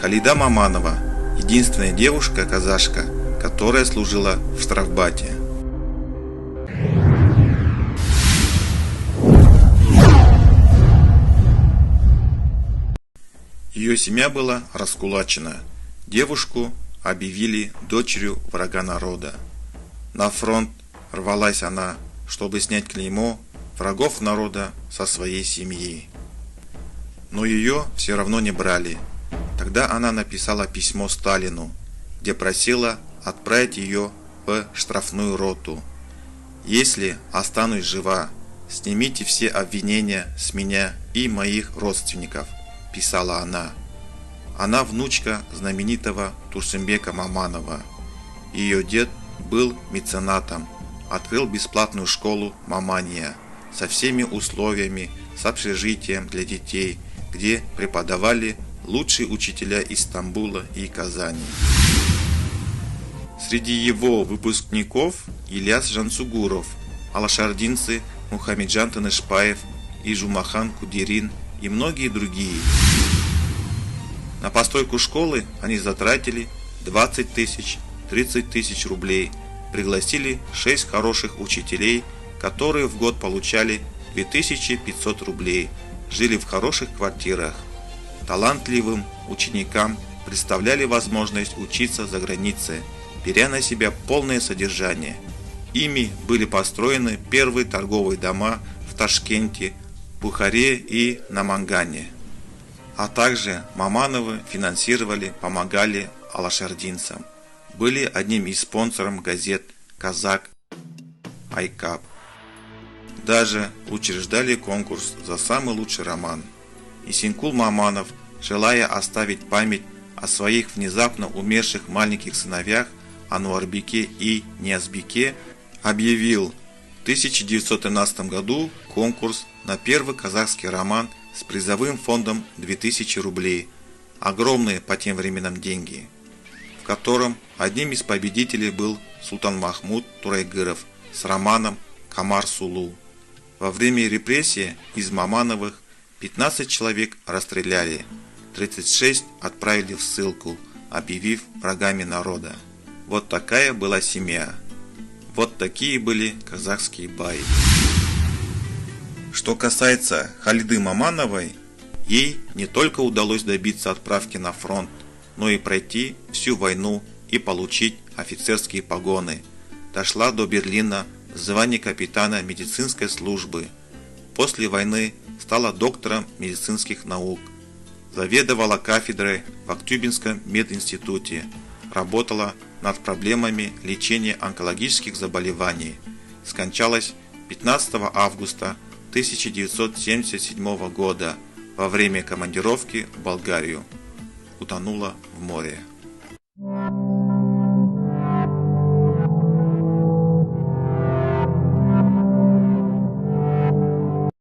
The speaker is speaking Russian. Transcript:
Халида Маманова – единственная девушка-казашка, которая служила в штрафбате. Ее семья была раскулачена. Девушку объявили дочерью врага народа. На фронт рвалась она, чтобы снять клеймо врагов народа со своей семьи. Но ее все равно не брали. Тогда она написала письмо Сталину, где просила отправить ее в штрафную роту. «Если останусь жива, снимите все обвинения с меня и моих родственников», – писала она. Она внучка знаменитого Турсынбека Маманова. Ее дед был меценатом, открыл бесплатную школу Мамания со всеми условиями, с общежитием для детей, где преподавали лучшие учителя из Стамбула и Казани. Среди его выпускников Ильяс Жансугуров, алашардинцы Мухамеджан Тынышпаев и Жумахан Кудерин и многие другие. На постройку школы они затратили 20 тысяч, 30 тысяч рублей, пригласили 6 хороших учителей, которые в год получали 2500 рублей, жили в хороших квартирах. Талантливым ученикам представляли возможность учиться за границей, беря на себя полное содержание. Ими были построены первые торговые дома в Ташкенте, Бухаре и Намангане. А также Мамановы финансировали, помогали алашардинцам. Были одним из спонсоров газет «Казак», «Айкап». Даже учреждали конкурс за самый лучший роман. Исенкул Маманов, желая оставить память о своих внезапно умерших маленьких сыновьях Ануарбеке и Ниязбеке, объявил в 1913 году конкурс на первый казахский роман с призовым фондом 2000 рублей, огромные по тем временам деньги, в котором одним из победителей был Султан Махмуд Турайгыров с романом «Камар Сулу». Во время репрессий из Мамановых 15 человек расстреляли, 36 отправили в ссылку, объявив врагами народа. Вот такая была семья. Вот такие были казахские баи. Что касается Халиды Мамановой, ей не только удалось добиться отправки на фронт, но и пройти всю войну и получить офицерские погоны. Дошла до Берлина в звании капитана медицинской службы. После войны стала доктором медицинских наук. Заведовала кафедрой в Актюбинском мединституте. Работала над проблемами лечения онкологических заболеваний. Скончалась 15 августа 1977 года во время командировки в Болгарию. Утонула в море.